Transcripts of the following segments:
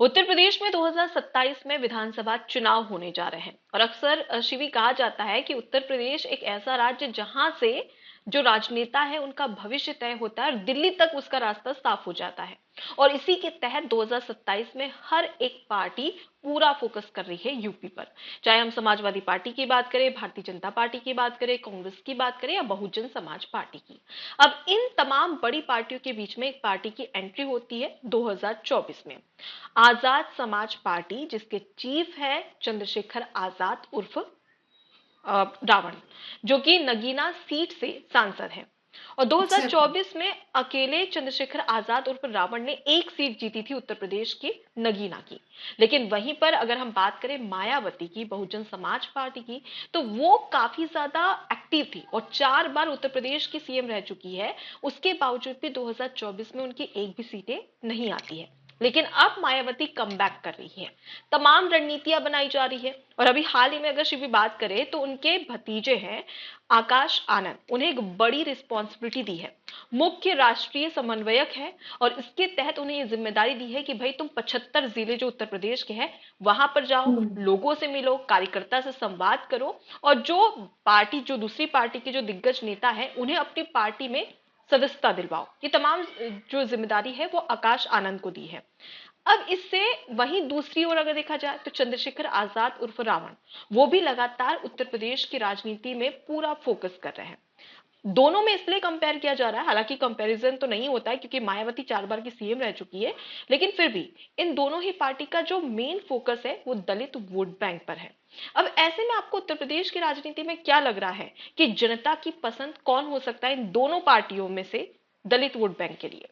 उत्तर प्रदेश में 2027 में विधानसभा चुनाव होने जा रहे हैं और अक्सर शिवी कहा जाता है कि उत्तर प्रदेश एक ऐसा राज्य जहां से जो राजनेता है उनका भविष्य तय होता है और दिल्ली तक उसका रास्ता साफ हो जाता है। और इसी के तहत 2027 में हर एक पार्टी पूरा फोकस कर रही है यूपी पर। चाहे हम समाजवादी पार्टी की बात करें, भारतीय जनता पार्टी की बात करें, कांग्रेस की बात करें या बहुजन समाज पार्टी की। अब इन तमाम बड़ी पार्टियों के बीच में एक पार्टी की एंट्री होती है 2024 में। आजाद समाज पार्टी, जिसके चीफ है चंद्रशेखर आजाद उर्फ रावण, जो कि नगीना सीट से सांसद है। और अच्छा। 2024 में अकेले चंद्रशेखर आजाद उर्फ रावण ने एक सीट जीती थी उत्तर प्रदेश की, नगीना की। लेकिन वहीं पर अगर हम बात करें मायावती की, बहुजन समाज पार्टी की, तो वो काफी ज्यादा एक्टिव थी और 4 बार उत्तर प्रदेश की सीएम रह चुकी है। उसके बावजूद भी 2024 में उनकी एक भी सीटें नहीं आती है। लेकिन अब मायावती कम बैक कर रही है, तमाम रणनीतियां बनाई जा रही है। और अभी हाल ही में अगर शिवी बात करें तो उनके भतीजे हैं आकाश आनंद, उन्हें एक बड़ी रिस्पॉन्सिबिलिटी दी है, मुख्य राष्ट्रीय समन्वयक है। और इसके तहत उन्हें यह जिम्मेदारी दी है कि भाई तुम 75 जिले जो उत्तर प्रदेश के हैं वहां पर जाओ, हम्म। लोगों से मिलो, कार्यकर्ता से संवाद करो। और जो पार्टी, जो दूसरी पार्टी के जो दिग्गज नेता है, उन्हें अपनी पार्टी में सदस्यता दिलवाओ। ये तमाम जो जिम्मेदारी है वो आकाश आनंद को दी है। अब इससे वहीं दूसरी ओर अगर देखा जाए तो चंद्रशेखर आजाद उर्फ रावण, वो भी लगातार उत्तर प्रदेश की राजनीति में पूरा फोकस कर रहे हैं। दोनों में इसलिए कंपेयर किया जा रहा है, हालांकि कंपैरिजन तो नहीं होता है क्योंकि मायावती 4 बार की सीएम रह चुकी है, लेकिन फिर भी इन दोनों ही पार्टी का जो मेन फोकस है वो दलित वोट बैंक पर है। अब ऐसे में आपको उत्तर प्रदेश की राजनीति में क्या लग रहा है कि जनता की पसंद कौन हो सकता है इन दोनों पार्टियों में से दलित वोट बैंक के लिए?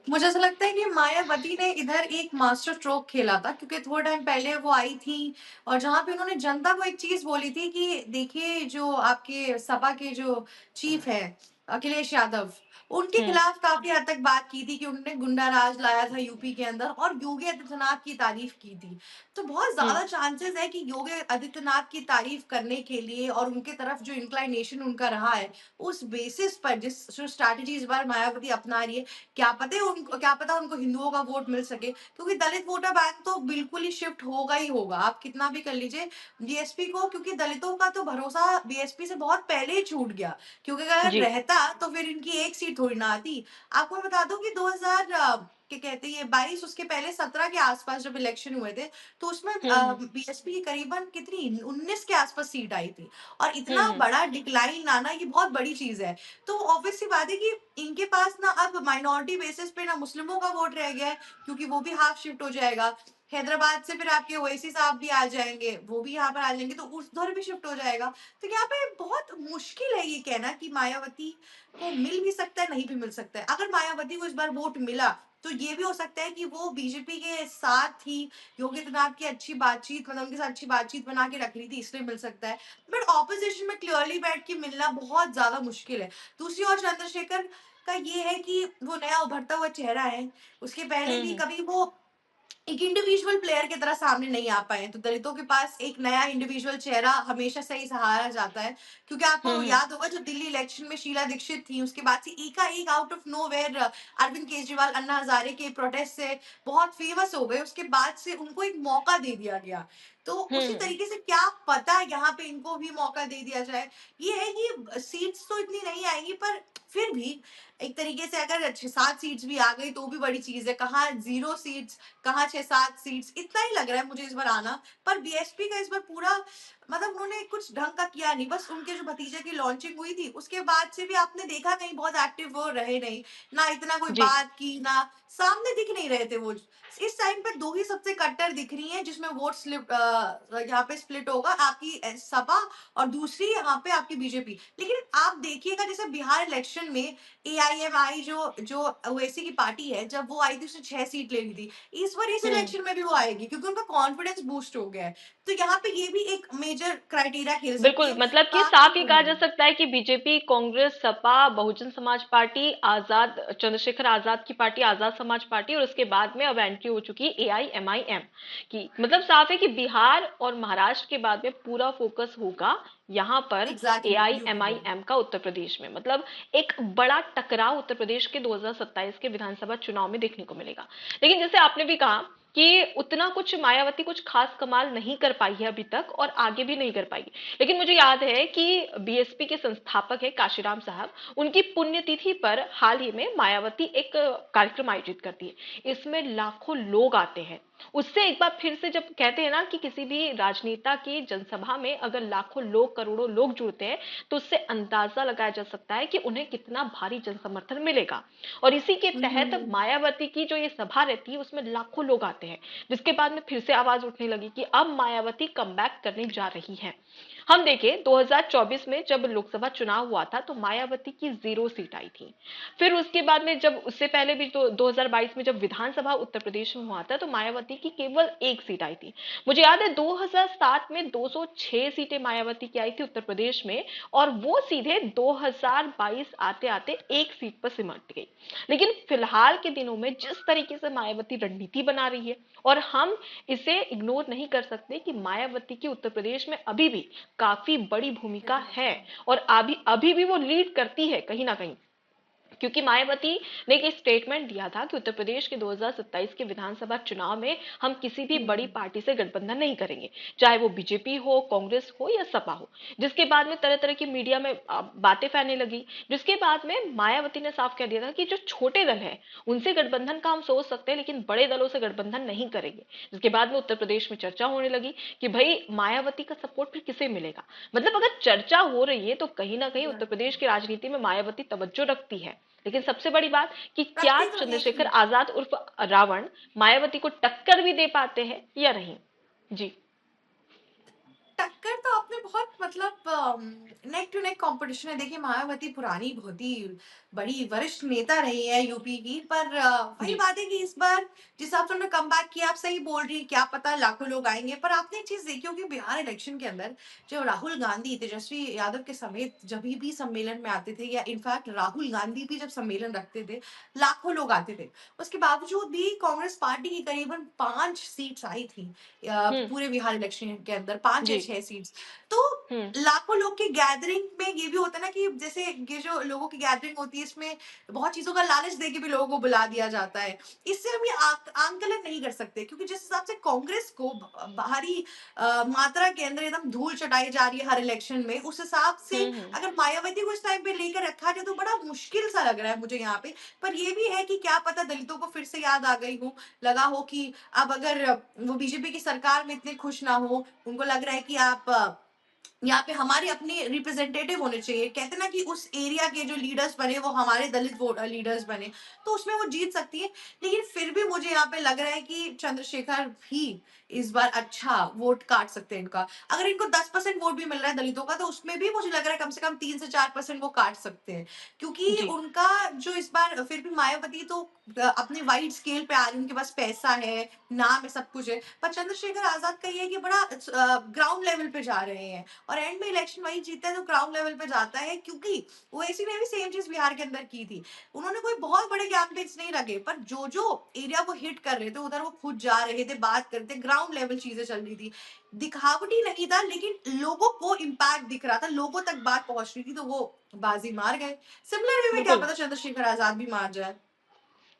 मुझे ऐसा लगता है कि मायावती ने इधर एक मास्टर स्ट्रोक खेला था, क्योंकि थोड़े टाइम पहले वो आई थी और जहाँ पे उन्होंने जनता को एक चीज बोली थी कि देखिए, जो आपके सपा के जो चीफ है अखिलेश यादव, उनके हम्म। खिलाफ काफी हद तक बात की थी कि उन्होंने गुंडा राज लाया था यूपी के अंदर, और योगी आदित्यनाथ की तारीफ की थी। तो बहुत हम्म। ज्यादा चांसेस है कि योगी आदित्यनाथ की तारीफ करने के लिए और उनके तरफ जो इंक्लाइनेशन उनका रहा है, उस बेसिस पर जिस जो स्ट्रैटेजी इस बार मायावती अपना रही है, क्या पता उनको हिंदुओं का वोट मिल सके, क्योंकि दलित वोटर बैंक तो बिल्कुल ही शिफ्ट होगा ही होगा, आप कितना भी कर लीजिए बीएसपी को, क्योंकि दलितों का तो भरोसा बीएसपी से बहुत पहले ही छूट गया। क्योंकि अगर जी। रहता तो फिर इनकी एक सीट थोड़ी ना आती। आपको मैं बता दूं कि 2000 क्या कहते हैं, 22, उसके पहले 17 के आसपास जब इलेक्शन हुए थे, तो उसमें हम्म। बीएसपी की करीबन कितनी 19 के आसपास सीट आई थी। और इतना हम्म। बड़ा डिक्लाइन आना ये बहुत बड़ी चीज है। तो ऑब्वियस सी बात है कि इनके पास ना अब माइनॉरिटी बेसिस पे ना मुस्लिमों का वोट रह गया है, क्योंकि वो भी हाफ शिफ्ट हो जाएगा। हैदराबाद से फिर आपके ओवैसी साहब भी आ जाएंगे, वो भी यहाँ पर आ जाएंगे, तो उधर भी शिफ्ट हो जाएगा। तो यहाँ पे बहुत मुश्किल है ये कहना कि मायावती को मिल भी सकता है, नहीं भी मिल सकता है। अगर मायावती को इस बार वोट मिला, तो ये भी हो सकता है कि वो बीजेपी के साथ ही योगी आदित्यनाथ की अच्छी बातचीत, मतलब उनके साथ अच्छी बातचीत बना के रख रही थी, इसलिए मिल सकता है। बट ऑपोजिशन में क्लियरली बैठ के मिलना बहुत ज्यादा मुश्किल है। दूसरी ओर चंद्रशेखर का ये है कि वो नया उभरता हुआ चेहरा है। उसके पहले भी हम्म। कभी वो एक इंडिविजुअल प्लेयर की तरह सामने नहीं आ पाए, तो दलितों के पास एक नया इंडिविजुअल चेहरा हमेशा से ही सहारा जाता है। क्योंकि आपको हम्म। याद होगा, जो दिल्ली इलेक्शन में शीला दीक्षित थी, उसके बाद से एकाएक out of nowhere Arvind Kejriwal Anna Hazare के प्रोटेस्ट से बहुत फेमस हो गए। उसके बाद से उनको एक मौका दे दिया गया। तो उसी हम्म। तरीके से क्या पता यहाँ पे इनको भी मौका दे दिया जाए। ये है कि सीट्स तो इतनी नहीं आएंगी, पर फिर भी एक तरीके से अगर 6-7 सीट्स भी आ गई तो भी बड़ी चीज है। कहाँ 0 सीट्स, कहाँ 6-7 सीट्स, इतना ही लग रहा है मुझे इस बार आना। पर बीएसपी का इस बार पूरा, मतलब उन्होंने कुछ ढंग का किया नहीं। बस उनके जो भतीजे की लॉन्चिंग हुई थी, उसके बाद से भी आपने देखा कहीं बहुत एक्टिव वो रहे नहीं, ना इतना कोई जी। बात की, ना सामने दिख नहीं रहे थे वो। इस टाइम पे दो ही सबसे कट्टर दिख रही हैं जिसमें वोट स्लिप यहाँ पे स्प्लिट होगा, आपकी सपा और दूसरी यहाँ पे आपकी बीजेपी। लेकिन आप देखिएगा, जैसे बिहार इलेक्शन में एआईएमआई जो जो ओवैसी की पार्टी है, जब वो आई थी उसने 6 सीट ले ली थी। इस बार इस हम्म। इलेक्शन में भी वो आएगी, क्योंकि उनका कॉन्फिडेंस बूस्ट हो गया है। तो यहाँ पे ये भी एक मेजर क्राइटेरिया खेल सकती बिल्कुल, है। मतलब कि बाकी साफ ये कहा जा सकता है कि बीजेपी, कांग्रेस, सपा, बहुजन समाज पार्टी, आजाद, चंद्रशेखर आजाद की पार्टी आजाद समाज पार्टी, और उसके बाद में अब एंट्री हो चुकी है एआईएमआईएम की। मतलब साफ है कि बिहार और महाराष्ट्र के बाद में पूरा फोकस होगा यहाँ पर एग्जैक्टली यूपी में। एआईएमआईएम का उत्तर प्रदेश में। मतलब एक बड़ा टकराव उत्तर प्रदेश के 2027 के विधानसभा चुनाव में देखने को मिलेगा। लेकिन जैसे आपने भी कहा कि उतना कुछ मायावती कुछ खास कमाल नहीं कर पाई है अभी तक और आगे भी नहीं कर पाएगी। लेकिन मुझे याद है कि बीएसपी के संस्थापक है काशीराम साहब, उनकी पुण्यतिथि पर हाल ही में मायावती एक कार्यक्रम आयोजित करती है। इसमें लाखों लोग आते हैं। उससे एक बार फिर से जब कहते हैं ना कि किसी भी राजनेता की जनसभा में अगर लाखों लोग करोड़ों लोग जुड़ते हैं, तो उससे अंदाजा लगाया जा सकता है कि उन्हें कितना भारी जनसमर्थन मिलेगा। और इसी के तहत हम्म। मायावती की जो ये सभा रहती है उसमें लाखों लोग आते हैं, जिसके बाद में फिर से आवाज उठने लगी कि अब मायावती कमबैक करने जा रही है। हम देखें 2024 में जब लोकसभा चुनाव हुआ था तो मायावती की 0 सीट आई थी। फिर उसके बाद में जब उससे पहले भी तो 2022 में जब विधानसभा उत्तर प्रदेश में हुआ था तो मायावती की केवल 1 सीट आई थी। मुझे याद है 2007 में 206 सीटें मायावती की आई थी उत्तर प्रदेश में, और वो सीधे 2022 आते आते 1 सीट पर सिमट गई। लेकिन फिलहाल के दिनों में जिस तरीके से मायावती रणनीति बना रही है, और हम इसे इग्नोर नहीं कर सकते कि मायावती की उत्तर प्रदेश में अभी भी काफी बड़ी भूमिका है, और अभी अभी भी वो लीड करती है कहीं ना कहीं। क्योंकि मायावती ने एक स्टेटमेंट दिया था कि उत्तर प्रदेश के 2027 के विधानसभा चुनाव में हम किसी भी बड़ी हम्म। पार्टी से गठबंधन नहीं करेंगे, चाहे वो बीजेपी हो, कांग्रेस हो या सपा हो। जिसके बाद में तरह तरह की मीडिया में बातें फैलने लगी, जिसके बाद में मायावती ने साफ कह दिया था कि जो छोटे दल है उनसे गठबंधन का हम सोच सकते हैं, लेकिन बड़े दलों से गठबंधन नहीं करेंगे। जिसके बाद में उत्तर प्रदेश में चर्चा होने लगी कि भाई मायावती का सपोर्ट फिर किसे मिलेगा। मतलब अगर चर्चा हो रही है तो कहीं ना कहीं उत्तर प्रदेश की राजनीति में मायावती तवज्जो रखती है। लेकिन सबसे बड़ी बात कि क्या रखती तो है चंद्रशेखर ही। आजाद उर्फ रावण मायावती को टक्कर भी दे पाते हैं या नहीं? जी। टक्कर तो आपने बहुत मतलब नेक टू नेक कंपटीशन है। देखिए मायावती पुरानी बहुत ही बड़ी वरिष्ठ नेता रही है यूपी की, पर वही जी। बात है कि इस बार जिस हिसाब से उन्होंने कम बैक किया, आप सही बोल रही हैं, क्या पता लाखों लोग आएंगे। पर आपने एक चीज देखी होगी बिहार इलेक्शन के अंदर, जो राहुल गांधी तेजस्वी यादव के समेत जब भी सम्मेलन में आते थे, या इनफैक्ट राहुल गांधी भी जब सम्मेलन रखते थे, लाखों लोग आते थे। उसके बावजूद भी कांग्रेस पार्टी की करीबन 5 सीट्स आई थी हम्म। पूरे बिहार इलेक्शन के अंदर, 5 या 6 सीट्स। तो हम्म। लाखों लोग की गैदरिंग में ये भी होता है ना कि जैसे ये जो लोगों की गैदरिंग होती है, इसमें बहुत चीजों का लालच दे के भी लोगों को बुला दिया जाता है। इससे हम ये आंकलन नहीं कर सकते, क्योंकि जिस हिसाब से कांग्रेस को बाहरी मात्रा के अंदर एकदम धूल चटाई जा रही है हर इलेक्शन में, उस हिसाब से हम्म। अगर मायावती को इस टाइम पे लेकर रखा जाए तो बड़ा मुश्किल सा लग रहा है मुझे यहाँ पे। पर ये भी है कि क्या पता दलितों को फिर से याद आ गई हो, लगा हो कि अब अगर वो बीजेपी की सरकार में इतने खुश ना हो, उनको लग रहा है कि आप यहाँ पे हमारे अपने रिप्रेजेंटेटिव होने चाहिए। कहते हैं ना कि उस एरिया के जो लीडर्स बने वो हमारे दलित वोट लीडर्स बने, तो उसमें वो जीत सकती है। लेकिन फिर भी मुझे यहाँ पे लग रहा है कि चंद्रशेखर भी इस बार अच्छा वोट काट सकते हैं इनका। अगर इनको 10% वोट भी मिल रहा है दलितों का, तो उसमें भी मुझे लग रहा है कम से कम 3 से 4% वो काट सकते हैं। क्योंकि जी। उनका जो इस बार फिर भी मायावती तो अपने वाइड स्केल पे आ रही है, उनके पास पैसा है, नाम है, सब कुछ है। पर चंद्रशेखर आजाद का ये है कि बड़ा ग्राउंड लेवल पे जा रहे हैं, और एंड में इलेक्शन वही जीतता है जो ग्राउंड लेवल पे जाता है। क्योंकि ओवैसी ने भी सेम चीज बिहार के अंदर की थी। उन्होंने कोई बहुत बड़े कैंपेन्स नहीं रखे, पर जो जो एरिया वो हिट कर रहे थे उधर वो खुद जा रहे थे, बात करते थे, ग्राउंड लेवल चीजें चल रही थी। दिखावटी नहीं था, लेकिन लोगों को इम्पैक्ट दिख रहा था, लोगों तक बात पहुंच रही थी, तो वो बाजी मार गए। सिमिलर वे में क्या बिल्कुल। पता चंद्रशेखर आजाद भी मार जाए।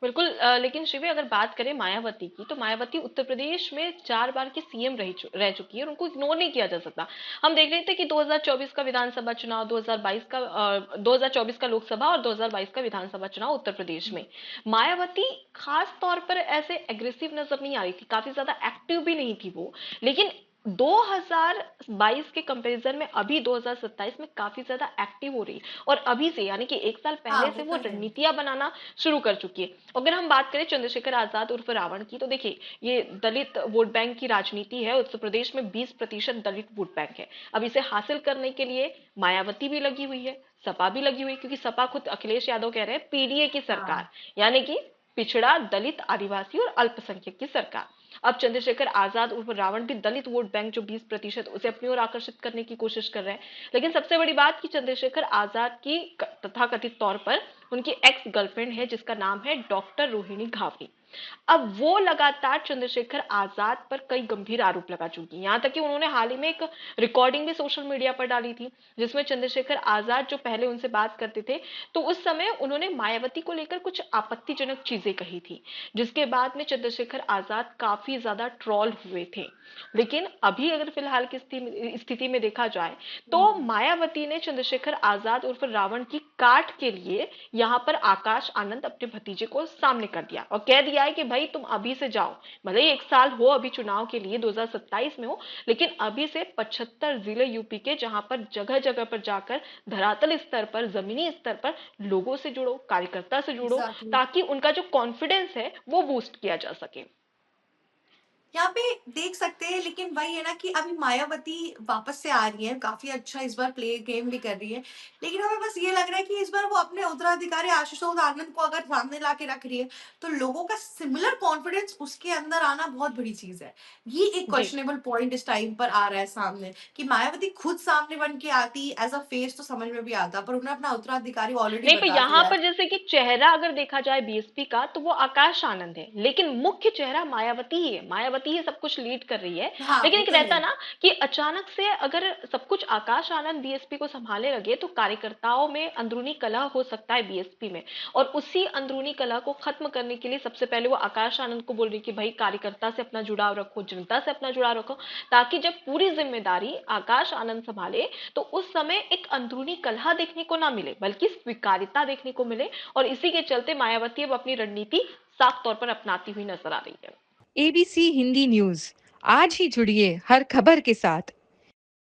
बिल्कुल। लेकिन शिवे अगर बात करें मायावती की, तो मायावती उत्तर प्रदेश में 4 बार की सीएम रह चुकी है और उनको इग्नोर नहीं किया जा सकता। हम देख रहे थे कि 2024 का विधानसभा चुनाव, 2022 का 2024 का लोकसभा और 2022 का विधानसभा चुनाव उत्तर प्रदेश में मायावती खास तौर पर ऐसे एग्रेसिव नजर नहीं आ रही थी, काफी ज्यादा एक्टिव भी नहीं थी वो। लेकिन 2022 के कंपैरिजन में अभी 2027 में काफी ज्यादा एक्टिव हो रही है, और अभी से यानी कि 1 साल हाँ पहले वो से वो तो है। रणनीतियां बनाना शुरू कर चुकी है। अगर हम बात करें चंद्रशेखर आजाद उर्फ रावण की, तो देखिए ये दलित वोट बैंक की राजनीति है। उत्तर प्रदेश में 20% दलित वोट बैंक है। अब इसे हासिल करने के लिए मायावती भी लगी हुई है, सपा भी लगी हुई है, क्योंकि सपा खुद अखिलेश यादव कह रहे हैं पीडीए की सरकार, हाँ। यानी कि पिछड़ा दलित आदिवासी और अल्पसंख्यक की सरकार। अब चंद्रशेखर आजाद उर्फ रावण भी दलित वोट बैंक जो 20% उसे अपनी ओर आकर्षित करने की कोशिश कर रहे हैं। लेकिन सबसे बड़ी बात कि चंद्रशेखर आजाद की तथाकथित तौर पर उनकी एक्स गर्लफ्रेंड है जिसका नाम है डॉक्टर रोहिणी घावरी। अब वो लगातार चंद्रशेखर आजाद पर कई गंभीर आरोप लगा चुकी हैं। यहाँ तक कि उन्होंने हाल ही में एक रिकॉर्डिंग भी सोशल मीडिया पर डाली थी, जिसमें चंद्रशेखर आजाद जो पहले उनसे बात करते थे, तो उस समय उन्होंने मायावती को लेकर कुछ आपत्तिजनक चीजें कही थी, जिसके बाद में चंद्रशेखर आजाद काफी ज्यादा ट्रॉल हुए थे। लेकिन अभी अगर फिलहाल की स्थिति में देखा जाए, तो हुँ। मायावती ने चंद्रशेखर आजाद उर्फ रावण की काट के लिए यहाँ पर आकाश आनंद अपने भतीजे को सामने कर दिया और कह दिया है कि भाई तुम अभी से जाओ, भले ही 1 साल हो अभी चुनाव के लिए 2027 में हो, लेकिन अभी से 75 जिले यूपी के, जहां पर जगह जगह पर जाकर धरातल स्तर पर, जमीनी स्तर पर लोगों से जुड़ो, कार्यकर्ता से जुड़ो, एग्ज़ैक्टली। ताकि उनका जो कॉन्फिडेंस है वो बूस्ट किया जा सके। यहाँ पे देख सकते हैं, लेकिन वही है ना कि अभी मायावती वापस से आ रही है, काफ़ी अच्छा इस बार प्ले गेम भी कर रही है। लेकिन हमें बस ये लग रहा है कि इस बार वो अपने उत्तराधिकारी आशुतोष आनंद को अगर सामने ला के रख रही है, तो लोगों का सिमिलर कॉन्फिडेंस उसके अंदर आना बहुत बड़ी चीज़ है। ये एक जी। क्वेश्चनेबल पॉइंट इस टाइम पर आ रहा है सामने, कि मायावती खुद सामने बन के आती एज़ अ फेस तो समझ में भी आता, पर उन्हें अपना उत्तराधिकारी ऑलरेडी नहीं, पर बता यहाँ दिया है। पर जैसे कि चेहरा अगर देखा जाए बीएसपी का, तो वो आकाश आनंद है, लेकिन मुख्य चेहरा मायावती ही है। मायावती ही सब कुछ लीड कर रही है। हाँ, लेकिन वो एक तो रहता है। ना कि अचानक से अगर सब कुछ आकाश आनंद बीएसपी को संभालने लगे, तो कार्यकर्ताओं में अंदरूनी कलह हो सकता है बीएसपी में, और उसी अंदरूनी कलह को खत्म करने के लिए सबसे पहले वो आकाश आनंद को बोल रही कि भाई कार्यकर्ता से अपना जुड़ाव रखो, जनता से अपना जुड़ाव रखो, ताकि जब पूरी जिम्मेदारी आकाश आनंद संभाले, तो उस समय एक अंदरूनी कलह देखने को ना मिले, बल्कि स्वीकार्यता देखने को मिले। और इसी के चलते मायावती अब अपनी रणनीति साफ तौर पर अपनाती हुई नजर आ रही है। ABC Hindi news. आज ही जुड़िए हर खबर के साथ